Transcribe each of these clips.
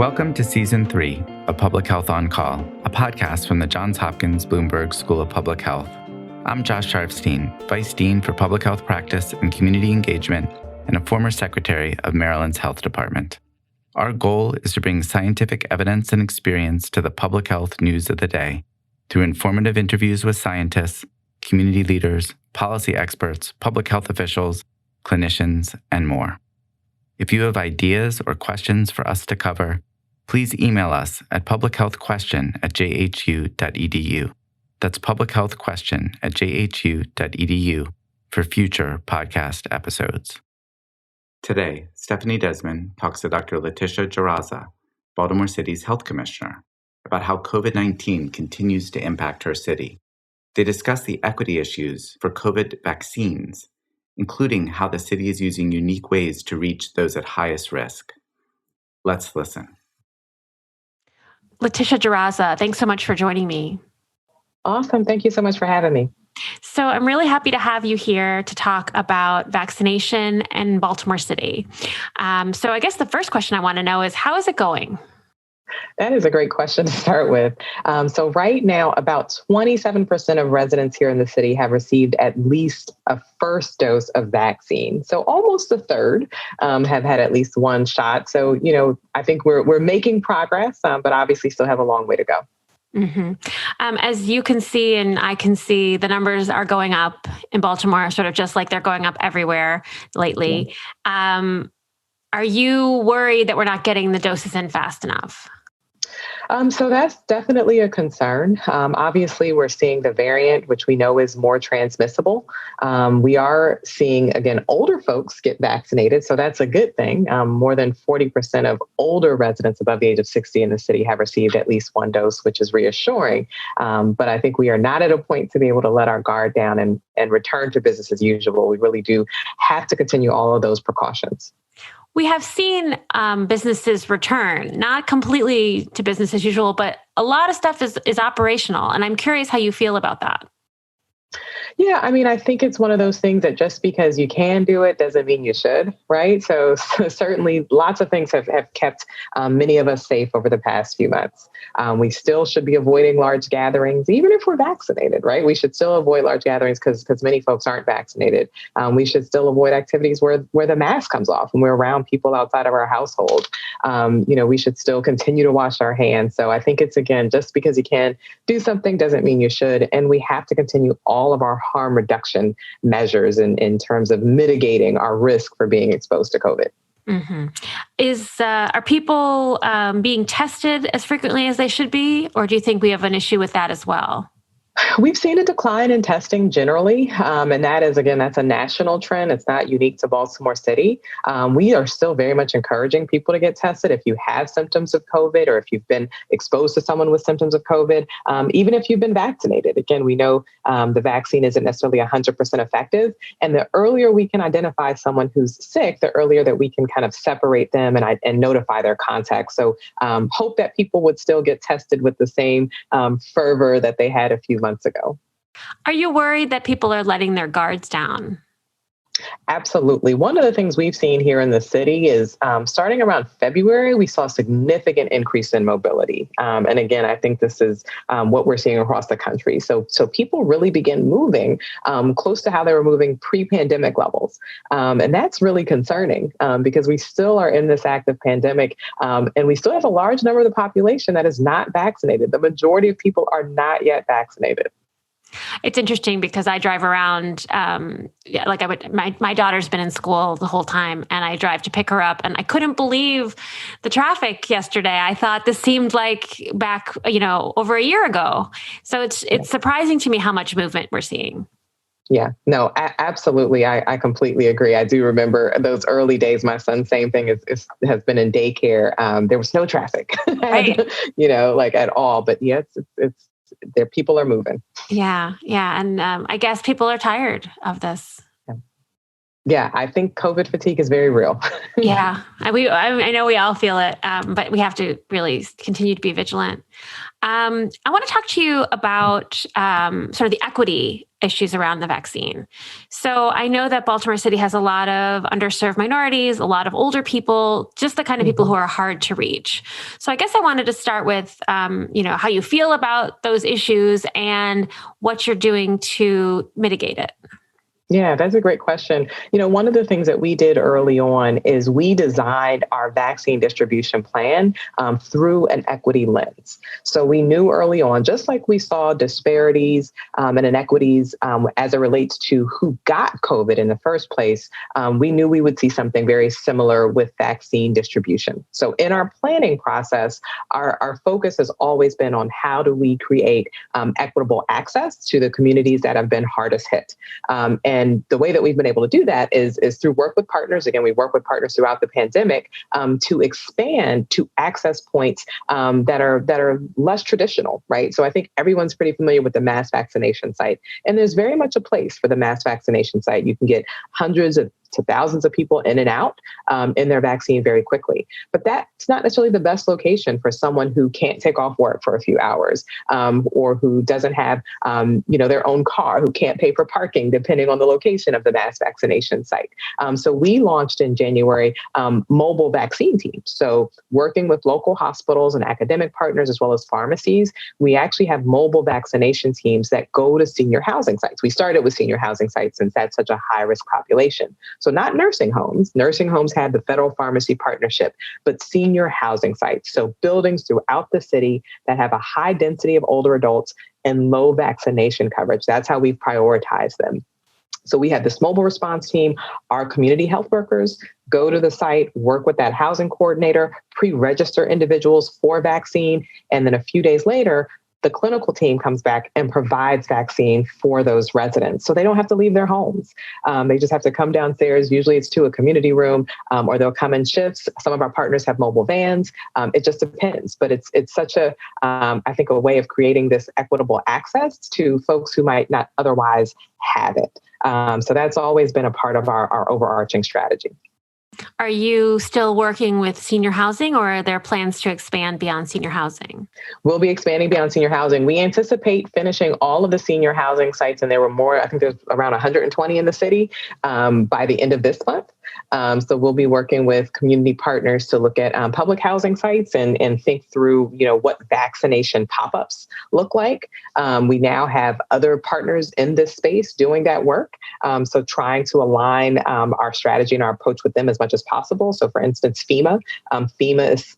Welcome to Season 3 of Public Health on Call, a podcast from the Johns Hopkins Bloomberg School of Public Health. I'm Josh Sharfstein, Vice Dean for Public Health Practice and Community Engagement and a former Secretary of Maryland's Health Department. Our goal is to bring scientific evidence and experience to the public health news of the day through informative interviews with scientists, community leaders, policy experts, public health officials, clinicians, and more. If you have ideas or questions for us to cover, please email us at publichealthquestion@jhu.edu. That's publichealthquestion@jhu.edu for future podcast episodes. Today, Stephanie Desmond talks to Dr. Letitia Jaraza, Baltimore City's health commissioner, about how COVID-19 continues to impact her city. They discuss the equity issues for COVID vaccines, including how the city is using unique ways to reach those at highest risk. Let's listen. Letitia Jaraza, thanks so much for joining me. Awesome. Thank you so much for having me. So I'm really happy to have you here to talk about vaccination in Baltimore City. So I guess the first question I want to know is, how is it going? That is a great question to start with. So right now, about 27% of residents here in the city have received at least a first dose of vaccine. So almost a third have had at least one shot. So, I think we're making progress, but obviously still have a long way to go. Mm-hmm. As you can see, and I can see, the numbers are going up in Baltimore, sort of just like they're going up everywhere lately. Yeah. Are you worried that we're not getting the doses in fast enough? So that's definitely a concern. Obviously, we're seeing the variant, which we know is more transmissible. We are seeing, again, older folks get vaccinated. So that's a good thing. More than 40% of older residents above the age of 60 in the city have received at least one dose, which is reassuring. But I think we are not at a point to be able to let our guard down and return to business as usual. We really do have to continue all of those precautions. We have seen businesses return, not completely to business as usual, but a lot of stuff is operational. And I'm curious how you feel about that. Yeah, I think it's one of those things that just because you can do it doesn't mean you should, right? So certainly lots of things have kept many of us safe over the past few months. We still should be avoiding large gatherings, even if we're vaccinated, right? We should still avoid large gatherings because many folks aren't vaccinated. We should still avoid activities where the mask comes off when we're around people outside of our household. We should still continue to wash our hands. So I think it's, again, just because you can do something doesn't mean you should. And we have to continue all of our harm reduction measures in terms of mitigating our risk for being exposed to COVID. Mm-hmm. Are people being tested as frequently as they should be, or do you think we have an issue with that as well? We've seen a decline in testing generally, and that is, again, that's a national trend. It's not unique to Baltimore City. We are still very much encouraging people to get tested if you have symptoms of COVID or if you've been exposed to someone with symptoms of COVID, even if you've been vaccinated. Again, we know the vaccine isn't necessarily 100% effective, and the earlier we can identify someone who's sick, the earlier that we can kind of separate them and notify their contacts. So hope that people would still get tested with the same fervor that they had a few months ago. Are you worried that people are letting their guards down? Absolutely. One of the things we've seen here in the city is starting around February, we saw a significant increase in mobility. And again, I think this is what we're seeing across the country. So people really begin moving close to how they were moving pre-pandemic levels. And that's really concerning because we still are in this active pandemic and we still have a large number of the population that is not vaccinated. The majority of people are not yet vaccinated. It's interesting because I drive around, my daughter's been in school the whole time and I drive to pick her up and I couldn't believe the traffic yesterday. I thought this seemed like back, over a year ago. So it's surprising to me how much movement we're seeing. Yeah, no, absolutely. I completely agree. I do remember those early days. My son, same thing, has been in daycare. There was no traffic, right. At all. But yes, it's there. People are moving. Yeah. And I guess people are tired of this. Yeah, I think COVID fatigue is very real. Yeah, I know we all feel it, but we have to really continue to be vigilant. I want to talk to you about sort of the equity issues around the vaccine. So I know that Baltimore City has a lot of underserved minorities, a lot of older people, just the kind of people who are hard to reach. So I guess I wanted to start with, how you feel about those issues and what you're doing to mitigate it. Yeah, that's a great question. One of the things that we did early on is we designed our vaccine distribution plan through an equity lens. So we knew early on, just like we saw disparities and inequities as it relates to who got COVID in the first place, we knew we would see something very similar with vaccine distribution. So in our planning process, our focus has always been on how do we create equitable access to the communities that have been hardest hit. And the way that we've been able to do that is through work with partners. Again, we work with partners throughout the pandemic to expand to access points that are less traditional, right? So I think everyone's pretty familiar with the mass vaccination site. And there's very much a place for the mass vaccination site. You can get hundreds to thousands of people in and out in their vaccine very quickly. But that's not necessarily the best location for someone who can't take off work for a few hours or who doesn't have their own car, who can't pay for parking, depending on the location of the mass vaccination site. So we launched in January mobile vaccine teams. So working with local hospitals and academic partners, as well as pharmacies, we actually have mobile vaccination teams that go to senior housing sites. We started with senior housing sites since that's such a high risk population. So not nursing homes. Nursing homes had the federal pharmacy partnership, but senior housing sites. So buildings throughout the city that have a high density of older adults and low vaccination coverage. That's how we've prioritized them. So we have this mobile response team. Our community health workers go to the site, work with that housing coordinator, pre-register individuals for vaccine. And then a few days later, the clinical team comes back and provides vaccine for those residents. So they don't have to leave their homes. They just have to come downstairs. Usually it's to a community room or they'll come in shifts. Some of our partners have mobile vans. It just depends. But it's such I think, a way of creating this equitable access to folks who might not otherwise have it. So that's always been a part of our overarching strategy. Are you still working with senior housing, or are there plans to expand beyond senior housing? We'll be expanding beyond senior housing. We anticipate finishing all of the senior housing sites, and there were more, I think there's around 120 in the city by the end of this month. So we'll be working with community partners to look at public housing sites and think through, what vaccination pop-ups look like. We now have other partners in this space doing that work. So trying to align our strategy and our approach with them as much as possible. So for instance, FEMA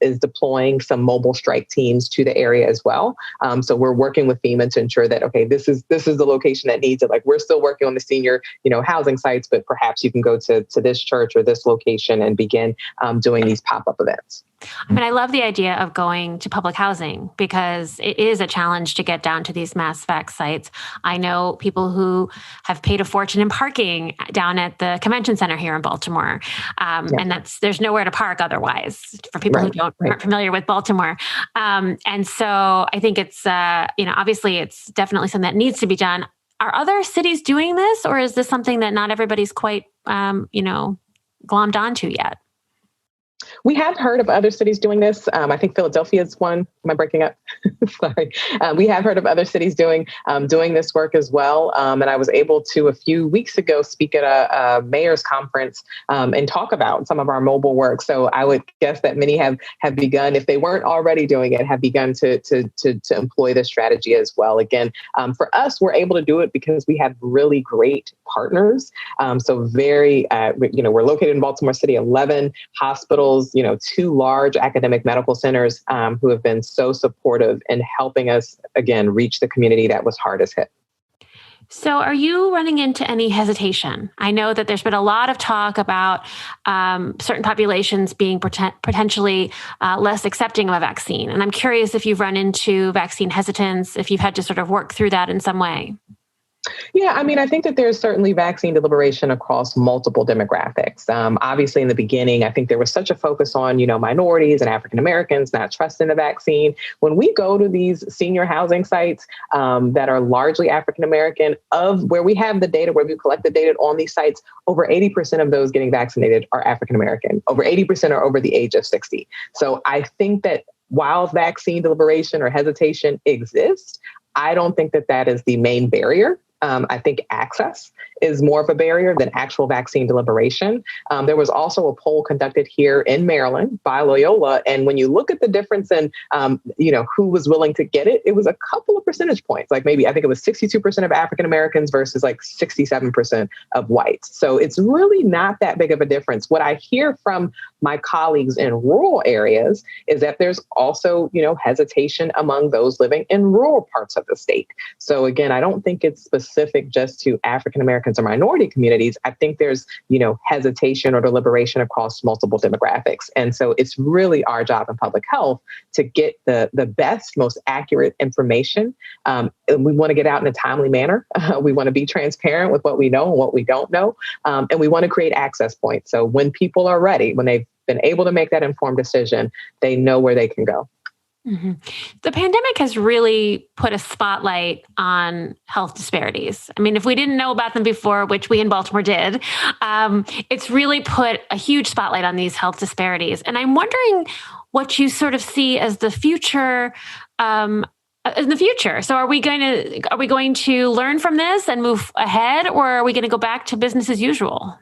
is deploying some mobile strike teams to the area as well. So we're working with FEMA to ensure that, okay, this is the location that needs it. Like, we're still working on the senior, housing sites, but perhaps you can go to this church or this location and begin doing these pop-up events. I mean, I love the idea of going to public housing because it is a challenge to get down to these mass vac sites. I know people who have paid a fortune in parking down at the convention center here in Baltimore. And there's nowhere to park otherwise for people who aren't familiar with Baltimore. And so I think it's, obviously it's definitely something that needs to be done. Are other cities doing this, or is this something that not everybody's quite, glommed onto yet? We have heard of other cities doing this. I think Philadelphia is one. Am I breaking up? Sorry. We have heard of other cities doing this work as well. And I was able to, a few weeks ago, speak at a mayor's conference and talk about some of our mobile work. So I would guess that many have begun, if they weren't already doing it, have begun to employ this strategy as well. Again, for us, we're able to do it because we have really great partners. So very, we're located in Baltimore City, 11 hospitals, 2 large academic medical centers who have been so supportive in helping us, again, reach the community that was hardest hit. So are you running into any hesitation? I know that there's been a lot of talk about certain populations being potentially less accepting of a vaccine. And I'm curious if you've run into vaccine hesitance, if you've had to sort of work through that in some way. Yeah, I mean, I think that there's certainly vaccine deliberation across multiple demographics. Obviously, in the beginning, I think there was such a focus on, minorities and African Americans not trusting the vaccine. When we go to these senior housing sites that are largely African American, of where we have the data, where we collect the data on these sites, over 80% of those getting vaccinated are African American. Over 80% are over the age of 60. So I think that while vaccine deliberation or hesitation exists, I don't think that is the main barrier I think access is more of a barrier than actual vaccine deliberation. There was also a poll conducted here in Maryland by Loyola. And when you look at the difference in, who was willing to get it, it was a couple of percentage points. Like maybe I think it was 62% of African Americans versus like 67% of whites. So it's really not that big of a difference. What I hear from my colleagues in rural areas is that there's also, hesitation among those living in rural parts of the state. So again, I don't think it's specific just to African Americans or minority communities. I think there's, hesitation or deliberation across multiple demographics. And so it's really our job in public health to get the best, most accurate information. And we want to get out in a timely manner. We want to be transparent with what we know and what we don't know. And we want to create access points. So when people are ready, when they've been able to make that informed decision, they know where they can go. Mm-hmm. The pandemic has really put a spotlight on health disparities. I mean, if we didn't know about them before, which we in Baltimore did, it's really put a huge spotlight on these health disparities. And I'm wondering what you sort of see as the future. In the future. So are we going to learn from this and move ahead, or are we going to go back to business as usual?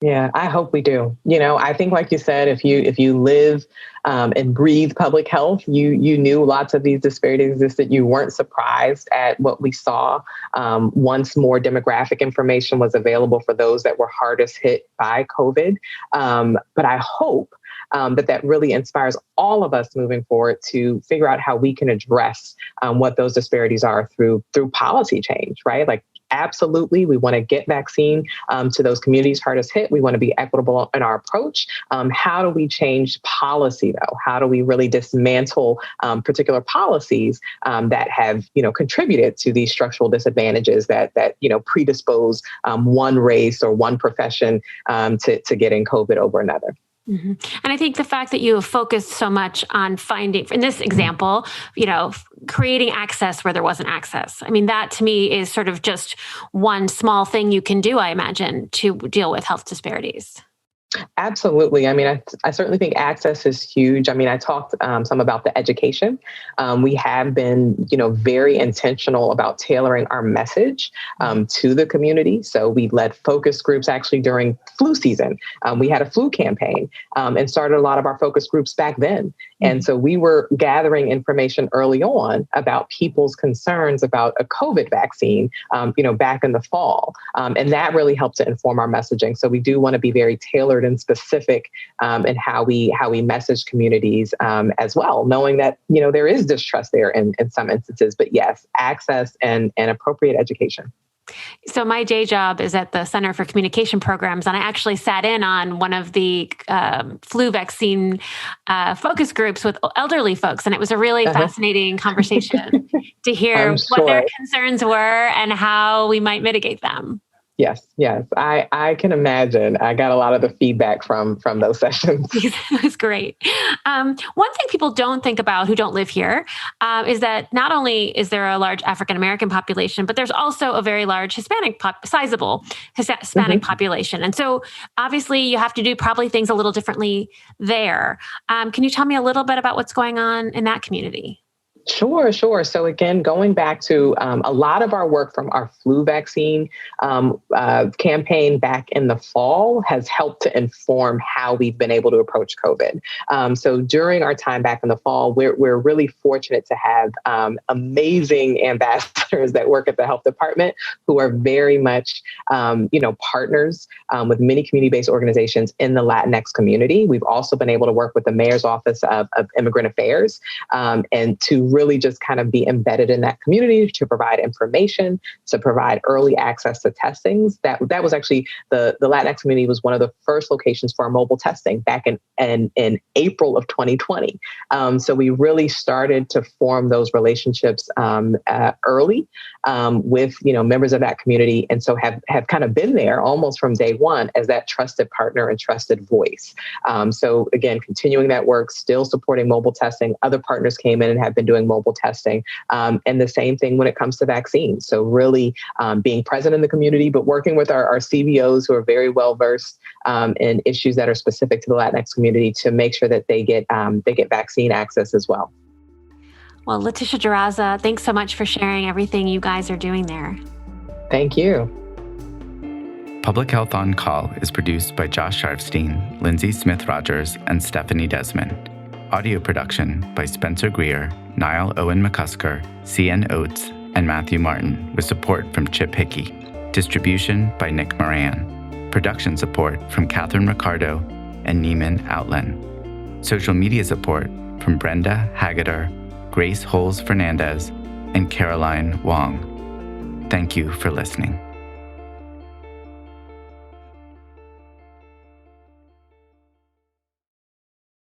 Yeah, I hope we do. I think, like you said, if you live and breathe public health, you knew lots of these disparities existed. You weren't surprised at what we saw once more demographic information was available for those that were hardest hit by COVID. But I hope that really inspires all of us moving forward to figure out how we can address what those disparities are through policy change, right? Like, absolutely, we want to get vaccine to those communities hardest hit. We want to be equitable in our approach. How do we change policy, though? How do we really dismantle particular policies that have, contributed to these structural disadvantages that predispose one race or one profession to getting COVID over another? Mm-hmm. And I think the fact that you have focused so much on finding, in this example, creating access where there wasn't access. I mean, that to me is sort of just one small thing you can do, I imagine, to deal with health disparities. Absolutely. I mean, I certainly think access is huge. I mean, I talked some about the education. We have been, very intentional about tailoring our message to the community. So we led focus groups actually during flu season. We had a flu campaign and started a lot of our focus groups back then. And so we were gathering information early on about people's concerns about a COVID vaccine, back in the fall. And that really helped to inform our messaging. So we do want to be very tailored and specific in how we message communities as well, knowing that, there is distrust there in some instances. But yes, access and appropriate education. So my day job is at the Center for Communication Programs, and I actually sat in on one of the flu vaccine focus groups with elderly folks, and it was a really fascinating conversation to hear what their concerns were and how we might mitigate them. Yes. I can imagine. I got a lot of the feedback from those sessions. It was great. One thing people don't think about who don't live here is that not only is there a large African-American population, but there's also a very large sizable Hispanic population. And so obviously you have to do probably things a little differently there. Can you tell me a little bit about what's going on in that community? Sure. So again, going back to a lot of our work from our flu vaccine campaign back in the fall has helped to inform how we've been able to approach COVID. So during our time back in the fall, we're really fortunate to have amazing ambassadors that work at the health department who are very much, partners with many community-based organizations in the Latinx community. We've also been able to work with the Mayor's Office of Immigrant Affairs and to really just kind of be embedded in that community to provide information, to provide early access to testings. That was actually the Latinx community was one of the first locations for our mobile testing back in April of 2020. So we really started to form those relationships early with members of that community, and so have kind of been there almost from day one as that trusted partner and trusted voice. So again, continuing that work, still supporting mobile testing. Other partners came in and have been doing mobile testing. And the same thing when it comes to vaccines. So really being present in the community, but working with our CBOs who are very well versed in issues that are specific to the Latinx community to make sure that they get vaccine access as well. Well, Letitia Daraza, thanks so much for sharing everything you guys are doing there. Thank you. Public Health on Call is produced by Josh Sharfstein, Lindsay Smith-Rogers, and Stephanie Desmond. Audio production by Spencer Greer, Niall Owen McCusker, C.N. Oates, and Matthew Martin, with support from Chip Hickey. Distribution by Nick Moran. Production support from Catherine Ricardo and Neiman Outland. Social media support from Brenda Haggader, Grace Holes Fernandez, and Caroline Wong. Thank you for listening.